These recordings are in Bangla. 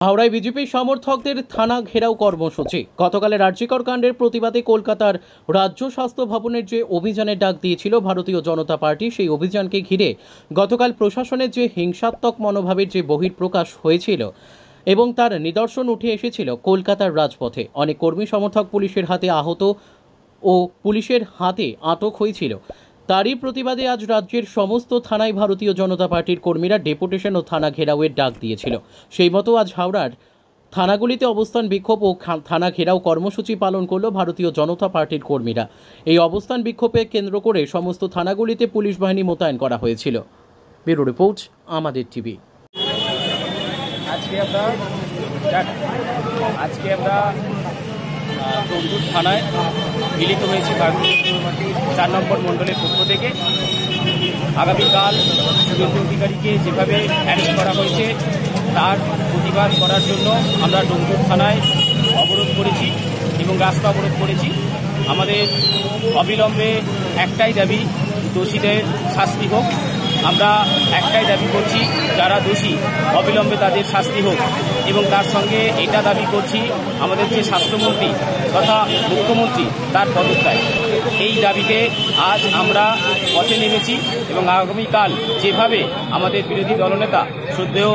হাওড়ায় বিজেপি সমর্থকদের থানা ঘেরাও কর্মসূচি। গতকালের আরজিকর কাণ্ডের প্রতিবাদে কলকাতার রাজ্য স্বাস্থ্য ভবনের যে অভিযানের ডাক দিয়েছিল ভারতীয় জনতা পার্টি, সেই অভিযানকে ঘিরে গতকাল প্রশাসনের যে হিংসাত্মক মনোভাবের যে বহিঃপ্রকাশ হয়েছিল এবং তার নিদর্শন উঠে এসেছিল কলকাতার রাজপথে। অনেক কর্মী সমর্থক পুলিশের হাতে আহত ও পুলিশের হাতে আটক হয়েছিল। তারই প্রতিবাদে আজ রাজ্যের সমস্ত থানায় ভারতীয় জনতা পার্টির কর্মীরা ডেপুটেশন ও থানা ঘেরাওয়ের ডাক দিয়েছিল। সেই মতো আজ হাওড়ার থানাগুলিতে অবস্থান বিক্ষোভ ও থানা ঘেরাও কর্মসূচি পালন করল ভারতীয় জনতা পার্টির কর্মীরা। এই অবস্থান বিক্ষোভে কেন্দ্র করে সমস্ত থানাগুলিতে পুলিশ বাহিনী মোতায়েন করা হয়েছিল। ব্যুরো রিপোর্ট, আমাদের টিভি। আজকে আমরা তমলুক থানায় মিলিত হয়েছি ভারতীয় জনতা পার্টির 4 নম্বর মণ্ডলের পক্ষ থেকে। আগামীকাল শুভেন্দু অধিকারীকে যেভাবে অ্যারেস্ট করা হয়েছে তার প্রতিবাদ করার জন্য আমরা তমলুক থানায় অবরোধ করেছি এবং রাস্তা অবরোধ করেছি। আমাদের অবিলম্বে একটাই দাবি, দোষীদের শাস্তি হোক। আমরা একটাই দাবি করছি, যারা দোষী অবিলম্বে তাদের শাস্তি হোক এবং তার সঙ্গে এটা দাবি করছি আমাদের যে স্বাস্থ্যমন্ত্রী তথা মুখ্যমন্ত্রী তার পদত্যাগ। এই দাবিতে আজ আমরা পথে নেমেছি এবং আগামীকাল যেভাবে আমাদের বিরোধী দলনেতা শ্রদ্ধেয়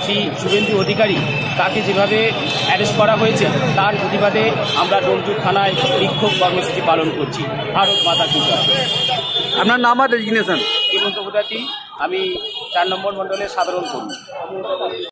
শ্রী শুভেন্দু অধিকারী তাকে যেভাবে অ্যারেস্ট করা হয়েছে তার প্রতিবাদে আমরা তমলুক থানায় বিক্ষোভ কর্মসূচি পালন করছি। ভারত মাতা কি জয়। আপনার নাম আর রেজিগনেশন? হেমন্ত মুখার্জি, আমি 4 নম্বর মণ্ডলের সাধারণ কর্মী।